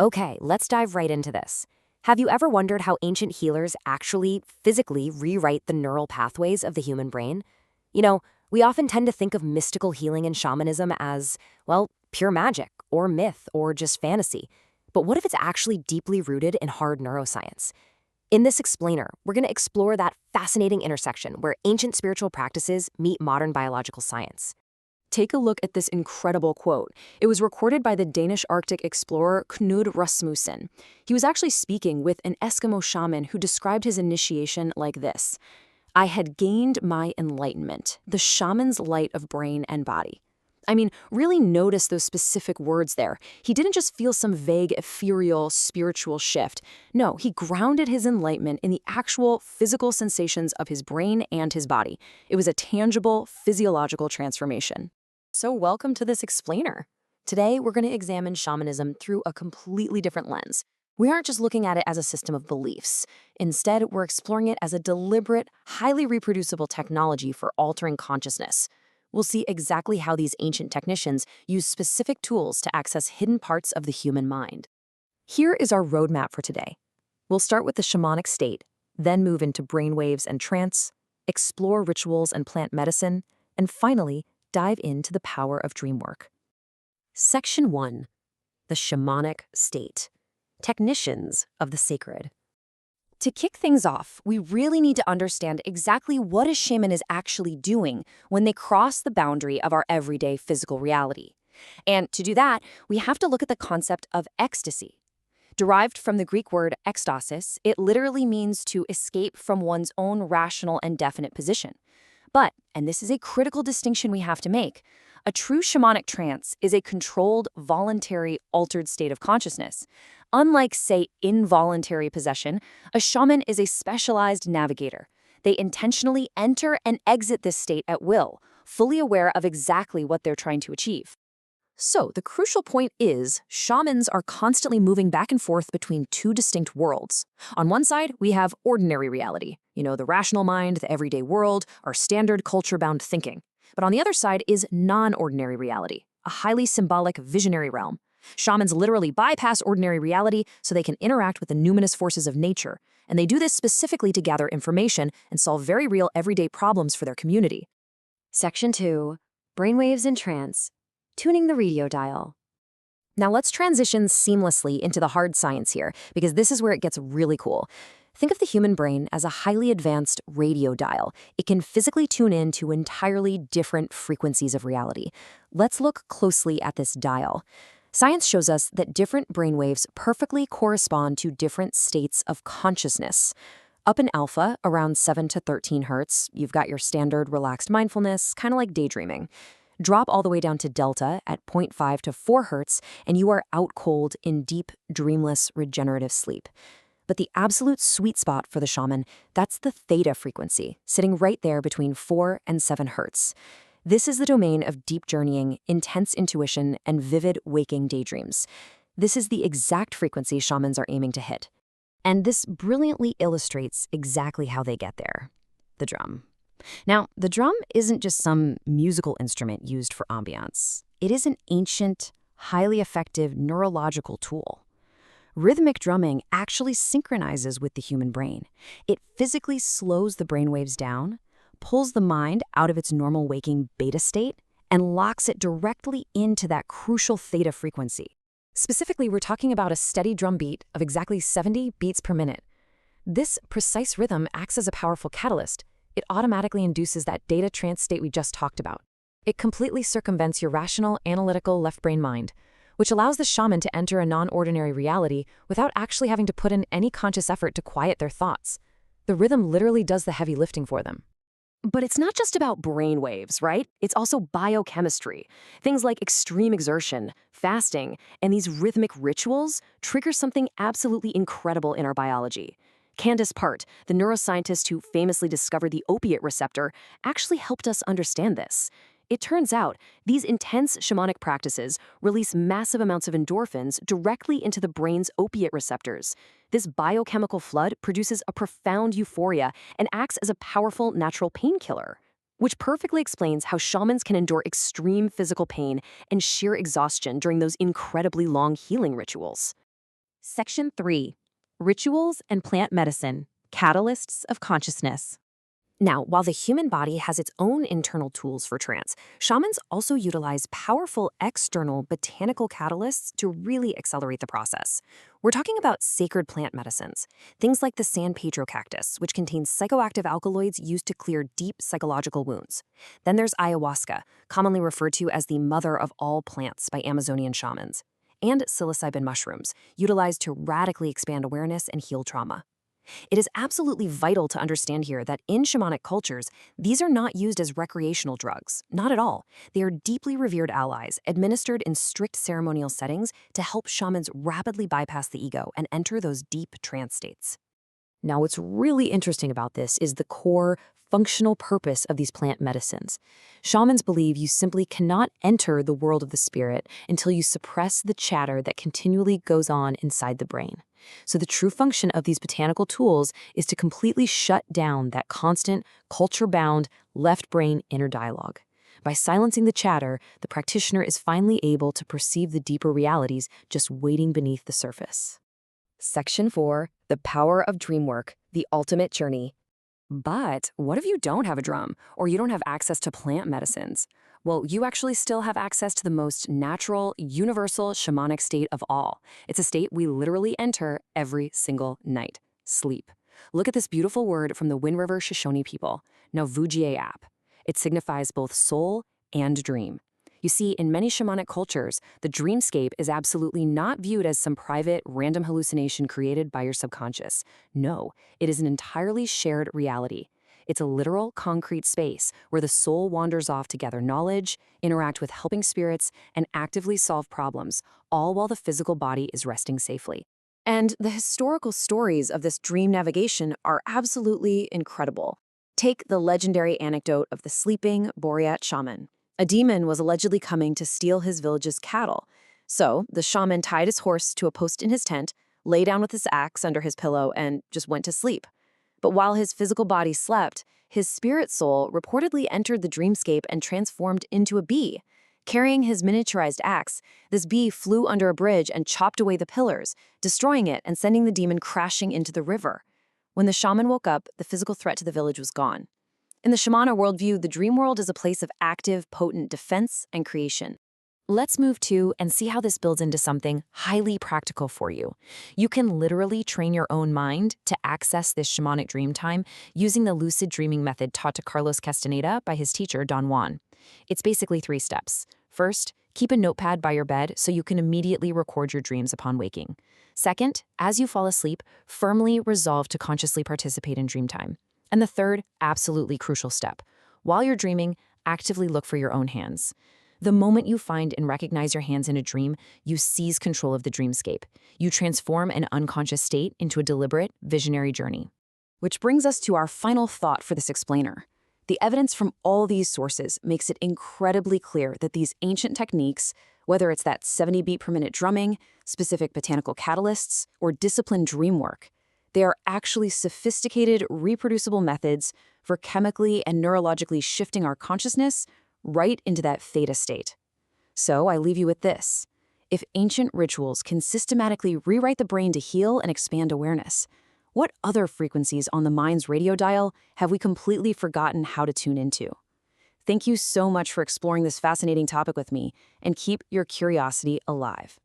Okay, let's dive right into this. Have you ever wondered how ancient healers actually physically rewrite the neural pathways of the human brain? You know, we often tend to think of mystical healing and shamanism as, well, pure magic, or myth, or just fantasy. But what if it's actually deeply rooted in hard neuroscience? In this explainer, we're going to explore that fascinating intersection where ancient spiritual practices meet modern biological science. Take a look at this incredible quote. It was recorded by the Danish Arctic explorer Knud Rasmussen. He was actually speaking with an Eskimo shaman who described his initiation like this: "I had gained my enlightenment, the shaman's light of brain and body." I mean, really notice those specific words there. He didn't just feel some vague, ethereal, spiritual shift. No, he grounded his enlightenment in the actual physical sensations of his brain and his body. It was a tangible, physiological transformation. So welcome to this explainer. Today, we're going to examine shamanism through a completely different lens. We aren't just looking at it as a system of beliefs. Instead, we're exploring it as a deliberate, highly reproducible technology for altering consciousness. We'll see exactly how these ancient technicians use specific tools to access hidden parts of the human mind. Here is our roadmap for today. We'll start with the shamanic state, then move into brainwaves and trance, explore rituals and plant medicine, and finally, dive into the power of dream work. Section 1. The shamanic state. Technicians of the sacred. To kick things off, we really need to understand exactly what a shaman is actually doing when they cross the boundary of our everyday physical reality. And to do that, we have to look at the concept of ecstasy. Derived from the Greek word ekstasis, it literally means to escape from one's own rational and definite position. But, and this is a critical distinction we have to make, a true shamanic trance is a controlled, voluntary, altered state of consciousness. Unlike, say, involuntary possession, a shaman is a specialized navigator. They intentionally enter and exit this state at will, fully aware of exactly what they're trying to achieve. So, the crucial point is, shamans are constantly moving back and forth between two distinct worlds. On one side, we have ordinary reality, the rational mind, the everyday world, our standard culture-bound thinking. But on the other side is non-ordinary reality, a highly symbolic, visionary realm. Shamans literally bypass ordinary reality so they can interact with the numinous forces of nature, and they do this specifically to gather information and solve very real everyday problems for their community. Section 2. Brainwaves and trance. Tuning the radio dial. Now let's transition seamlessly into the hard science here, because this is where it gets really cool. Think of the human brain as a highly advanced radio dial. It can physically tune in to entirely different frequencies of reality. Let's look closely at this dial. Science shows us that different brainwaves perfectly correspond to different states of consciousness. Up in alpha, around 7 to 13 hertz, you've got your standard relaxed mindfulness, kind of like daydreaming. Drop all the way down to delta at 0.5 to 4 hertz, and you are out cold in deep, dreamless, regenerative sleep. But the absolute sweet spot for the shaman, that's the theta frequency, sitting right there between 4 and 7 hertz. This is the domain of deep journeying, intense intuition, and vivid waking daydreams. This is the exact frequency shamans are aiming to hit. And this brilliantly illustrates exactly how they get there. The drum. Now, the drum isn't just some musical instrument used for ambiance. It is an ancient, highly effective neurological tool. Rhythmic drumming actually synchronizes with the human brain. It physically slows the brainwaves down, pulls the mind out of its normal waking beta state, and locks it directly into that crucial theta frequency. Specifically, we're talking about a steady drum beat of exactly 70 beats per minute. This precise rhythm acts as a powerful catalyst. It automatically induces that data trance state we just talked about. It completely circumvents your rational, analytical left brain mind, which allows the shaman to enter a non-ordinary reality without actually having to put in any conscious effort to quiet their thoughts. The rhythm literally does the heavy lifting for them. But it's not just about brain waves, right? It's also biochemistry. Things like extreme exertion, fasting, and these rhythmic rituals trigger something absolutely incredible in our biology. Candace Part, the neuroscientist who famously discovered the opiate receptor, actually helped us understand this. It turns out, these intense shamanic practices release massive amounts of endorphins directly into the brain's opiate receptors. This biochemical flood produces a profound euphoria and acts as a powerful natural painkiller, which perfectly explains how shamans can endure extreme physical pain and sheer exhaustion during those incredibly long healing rituals. Section 3. Rituals and Plant Medicine, Catalysts of Consciousness. Now, while the human body has its own internal tools for trance, shamans also utilize powerful external botanical catalysts to really accelerate the process. We're talking about sacred plant medicines, things like the San Pedro cactus, which contains psychoactive alkaloids used to clear deep psychological wounds. Then there's ayahuasca, commonly referred to as the mother of all plants by Amazonian shamans, and psilocybin mushrooms, utilized to radically expand awareness and heal trauma. It is absolutely vital to understand here that in shamanic cultures, these are not used as recreational drugs, not at all. They are deeply revered allies, administered in strict ceremonial settings to help shamans rapidly bypass the ego and enter those deep trance states. Now, what's really interesting about this is the core functional purpose of these plant medicines. Shamans believe you simply cannot enter the world of the spirit until you suppress the chatter that continually goes on inside the brain. So the true function of these botanical tools is to completely shut down that constant, culture-bound, left brain inner dialogue. By silencing the chatter, the practitioner is finally able to perceive the deeper realities just waiting beneath the surface. Section 4, the power of dream work, the ultimate journey. But what if you don't have a drum, or you don't have access to plant medicines? Well, you actually still have access to the most natural, universal shamanic state of all. It's a state we literally enter every single night: sleep. Look at this beautiful word from the Wind River Shoshone people, Navujiaap. It signifies both soul and dream. You see, in many shamanic cultures, the dreamscape is absolutely not viewed as some private, random hallucination created by your subconscious. No, it is an entirely shared reality. It's a literal, concrete space where the soul wanders off to gather knowledge, interact with helping spirits, and actively solve problems, all while the physical body is resting safely. And the historical stories of this dream navigation are absolutely incredible. Take the legendary anecdote of the sleeping Boreat shaman. A demon was allegedly coming to steal his village's cattle. So the shaman tied his horse to a post in his tent, lay down with his axe under his pillow, and just went to sleep. But while his physical body slept, his spirit soul reportedly entered the dreamscape and transformed into a bee. Carrying his miniaturized axe, this bee flew under a bridge and chopped away the pillars, destroying it and sending the demon crashing into the river. When the shaman woke up, the physical threat to the village was gone. In the shamana worldview, the dream world is a place of active, potent defense and creation. Let's move to and see how this builds into something highly practical for you. You can literally train your own mind to access this shamanic dream time using the lucid dreaming method taught to Carlos Castaneda by his teacher, Don Juan. It's basically 3 steps. First, keep a notepad by your bed so you can immediately record your dreams upon waking. Second, as you fall asleep, firmly resolve to consciously participate in dream time. And the third, absolutely crucial step: while you're dreaming, actively look for your own hands. The moment you find and recognize your hands in a dream, you seize control of the dreamscape. You transform an unconscious state into a deliberate, visionary journey. Which brings us to our final thought for this explainer. The evidence from all these sources makes it incredibly clear that these ancient techniques, whether it's that 70 beat per minute drumming, specific botanical catalysts, or disciplined dream work, they are actually sophisticated, reproducible methods for chemically and neurologically shifting our consciousness right into that theta state. So I leave you with this. If ancient rituals can systematically rewrite the brain to heal and expand awareness, what other frequencies on the mind's radio dial have we completely forgotten how to tune into? Thank you so much for exploring this fascinating topic with me, and keep your curiosity alive.